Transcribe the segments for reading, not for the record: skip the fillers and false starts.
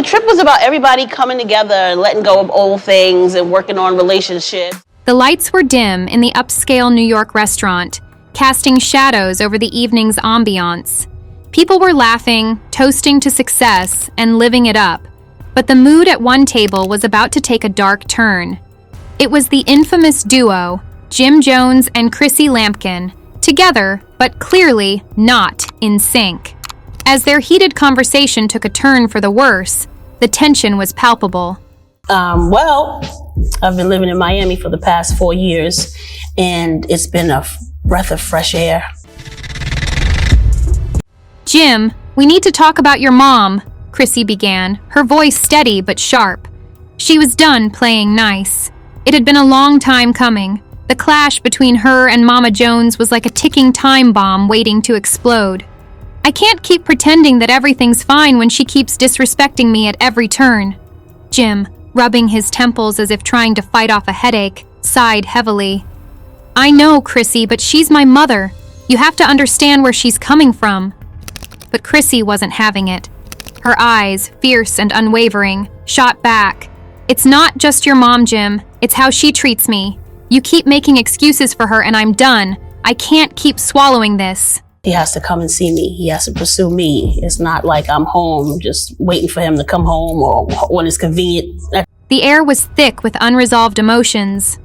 The trip was about everybody coming together and letting go of old things and working on relationships. The lights were dim in the upscale New York restaurant, casting shadows over the evening's ambiance. People were laughing, toasting to success, and living it up. But the mood at one table was about to take a dark turn. It was the infamous duo, Jim Jones and Chrissy Lampkin, together, but clearly not in sync. As their heated conversation took a turn for the worse, the tension was palpable. Well, I've been living in Miami for the past 4 years, and it's been a breath of fresh air. Jim, we need to talk about your mom, Chrissy began, her voice steady but sharp. She was done playing nice. It had been a long time coming. The clash between her and Mama Jones was like a ticking time bomb waiting to explode. I can't keep pretending that everything's fine when she keeps disrespecting me at every turn. Jim, rubbing his temples as if trying to fight off a headache, sighed heavily. I know, Chrissy, but she's my mother. You have to understand where she's coming from. But Chrissy wasn't having it. Her eyes, fierce and unwavering, shot back. It's not just your mom, Jim. It's how she treats me. You keep making excuses for her and I'm done. I can't keep swallowing this. He has to come and see me. He has to pursue me. It's not like I'm home just waiting for him to come home or when it's convenient. The air was thick with unresolved emotions.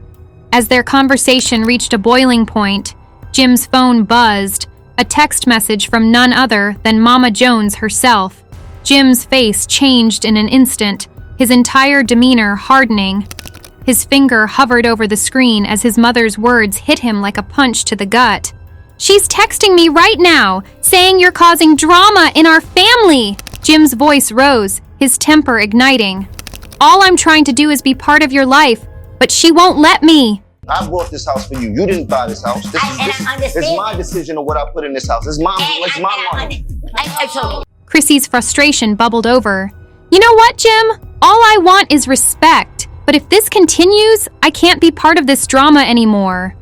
As their conversation reached a boiling point, Jim's phone buzzed, a text message from none other than Mama Jones herself. Jim's face changed in an instant, his entire demeanor hardening. His finger hovered over the screen as his mother's words hit him like a punch to the gut. She's texting me right now, saying you're causing drama in our family. Jim's voice rose, his temper igniting. All I'm trying to do is be part of your life, but she won't let me. I bought this house for you. You didn't buy this house. It's my decision of what I put in this house. It's my money. Chrissy's frustration bubbled over. You know what, Jim? All I want is respect. But if this continues, I can't be part of this drama anymore.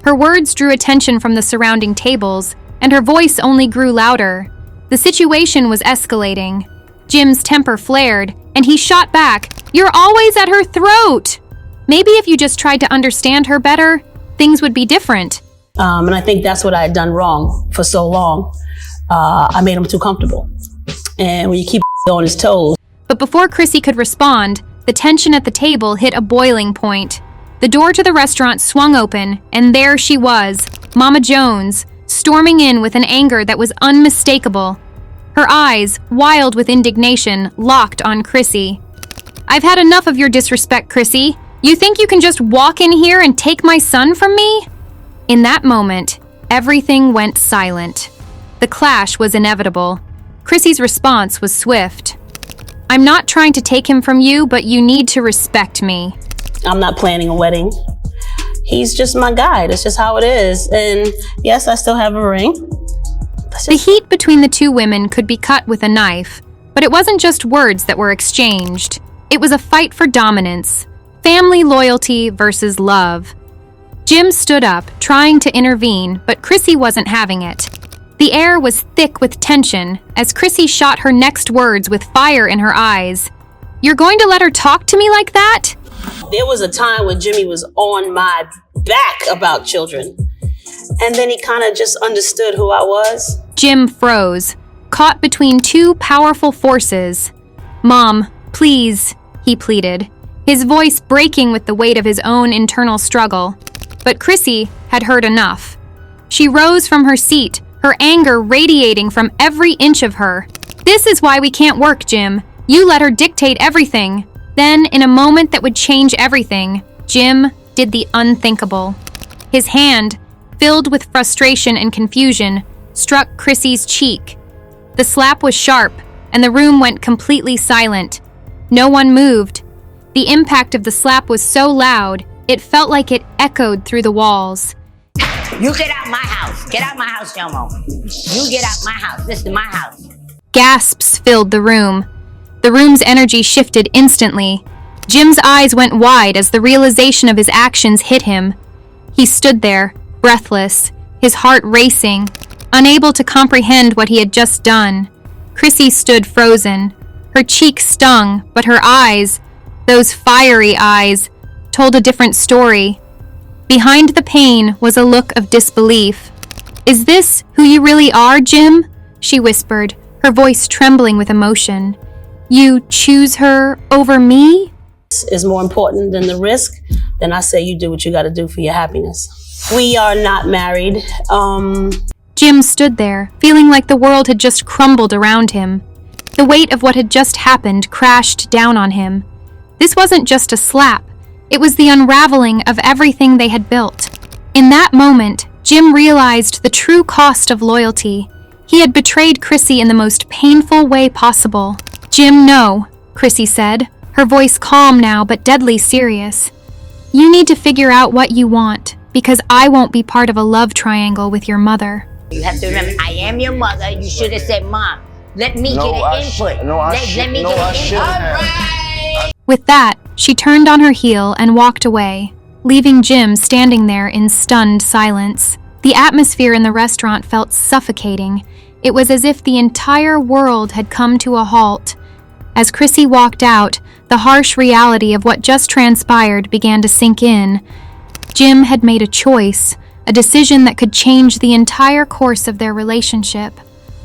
Her words drew attention from the surrounding tables, and her voice only grew louder. The situation was escalating. Jim's temper flared, and he shot back. You're always at her throat! Maybe if you just tried to understand her better, things would be different. And I think that's what I had done wrong for so long. I made him too comfortable. And when you keep on his toes. But before Chrissy could respond, the tension at the table hit a boiling point. The door to the restaurant swung open, and there she was, Mama Jones, storming in with an anger that was unmistakable. Her eyes, wild with indignation, locked on Chrissy. I've had enough of your disrespect, Chrissy. You think you can just walk in here and take my son from me? In that moment, everything went silent. The clash was inevitable. Chrissy's response was swift. I'm not trying to take him from you, but you need to respect me. I'm not planning a wedding. He's just my guy. That's just how it is. And yes, I still have a ring. The heat between the two women could be cut with a knife, but it wasn't just words that were exchanged. It was a fight for dominance, family loyalty versus love. Jim stood up, trying to intervene, but Chrissy wasn't having it. The air was thick with tension as Chrissy shot her next words with fire in her eyes. You're going to let her talk to me like that? There was a time when Jimmy was on my back about children. And then he kind of just understood who I was. Jim froze, caught between two powerful forces. Mom, please, he pleaded, his voice breaking with the weight of his own internal struggle. But Chrissy had heard enough. She rose from her seat, her anger radiating from every inch of her. This is why we can't work, Jim. You let her dictate everything. Then, in a moment that would change everything, Jim did the unthinkable. His hand, filled with frustration and confusion, struck Chrissy's cheek. The slap was sharp, and the room went completely silent. No one moved. The impact of the slap was so loud, it felt like it echoed through the walls. You get out my house. Get out my house, Jomo. You get out my house. This is my house. Gasps filled the room. The room's energy shifted instantly. Jim's eyes went wide as the realization of his actions hit him. He stood there, breathless, his heart racing, unable to comprehend what he had just done. Chrissy stood frozen, Her cheek stung, but her eyes, those fiery eyes, told a different story. Behind the pain was a look of disbelief. "Is this who you really are, Jim?" she whispered, her voice trembling with emotion. "You choose her over me?" Is more important than the risk, then I say you do what you got to do for your happiness. We are not married. Jim stood there, feeling like the world had just crumbled around him. The weight of what had just happened crashed down on him. This wasn't just a slap. It was the unraveling of everything they had built. In that moment, Jim realized the true cost of loyalty. He had betrayed Chrissy in the most painful way possible. "Jim, no," Chrissy said, her voice calm now but deadly serious. "You need to figure out what you want, because I won't be part of a love triangle with your mother." You have to remember, I am your mother. You should have said, "Mom, let me get an input. Let me get an input." With that, she turned on her heel and walked away, leaving Jim standing there in stunned silence. The atmosphere in the restaurant felt suffocating. It was as if the entire world had come to a halt. As Chrissy walked out, the harsh reality of what just transpired began to sink in. Jim had made a choice, a decision that could change the entire course of their relationship.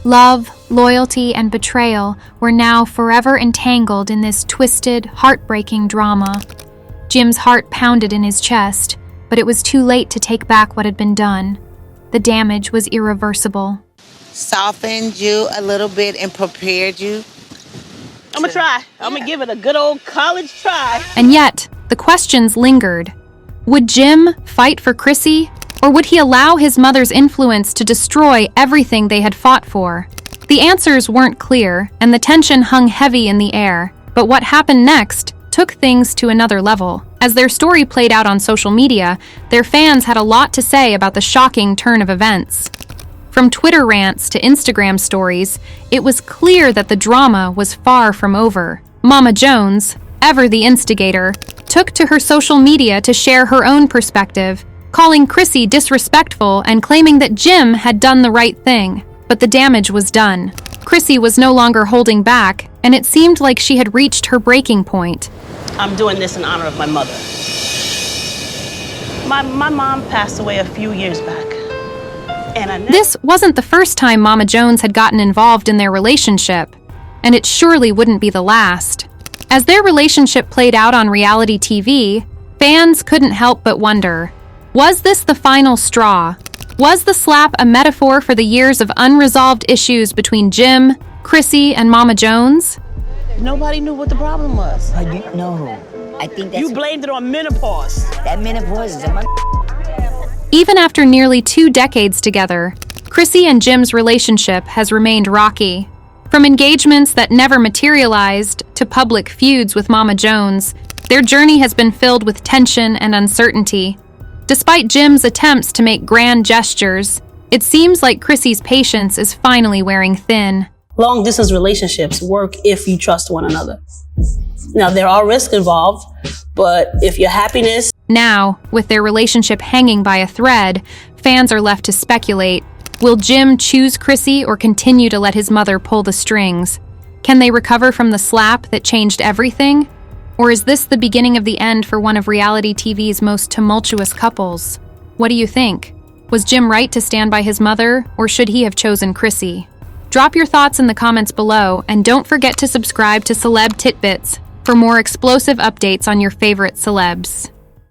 Love, loyalty, and betrayal were now forever entangled in this twisted, heartbreaking drama. Jim's heart pounded in his chest, but it was too late to take back what had been done. The damage was irreversible. Softened you a little bit and prepared you. I'm gonna try. I'm gonna give it a good old college try. And yet, the questions lingered. Would Jim fight for Chrissy, or would he allow his mother's influence to destroy everything they had fought for? The answers weren't clear, and the tension hung heavy in the air. But what happened next took things to another level. As their story played out on social media, their fans had a lot to say about the shocking turn of events. From Twitter rants to Instagram stories, it was clear that the drama was far from over. Mama Jones, ever the instigator, took to her social media to share her own perspective, calling Chrissy disrespectful and claiming that Jim had done the right thing. But the damage was done. Chrissy was no longer holding back, and it seemed like she had reached her breaking point. I'm doing this in honor of my mother. My mom passed away a few years back. And This wasn't the first time Mama Jones had gotten involved in their relationship, and it surely wouldn't be the last. As their relationship played out on reality TV, fans couldn't help but wonder, was this the final straw? Was the slap a metaphor for the years of unresolved issues between Jim, Chrissy, and Mama Jones? Nobody knew what the problem was. No, I think that's... You blamed it on menopause. That menopause is a Even after nearly 2 decades together, Chrissy and Jim's relationship has remained rocky. From engagements that never materialized to public feuds with Mama Jones, their journey has been filled with tension and uncertainty. Despite Jim's attempts to make grand gestures, it seems like Chrissy's patience is finally wearing thin. Long-distance relationships work if you trust one another. Now, there are risks involved, but if your happiness... Now, with their relationship hanging by a thread, fans are left to speculate. Will Jim choose Chrissy or continue to let his mother pull the strings? Can they recover from the slap that changed everything? Or is this the beginning of the end for one of reality TV's most tumultuous couples? What do you think? Was Jim right to stand by his mother, or should he have chosen Chrissy? Drop your thoughts in the comments below, and don't forget to subscribe to Celeb Titbits for more explosive updates on your favorite celebs.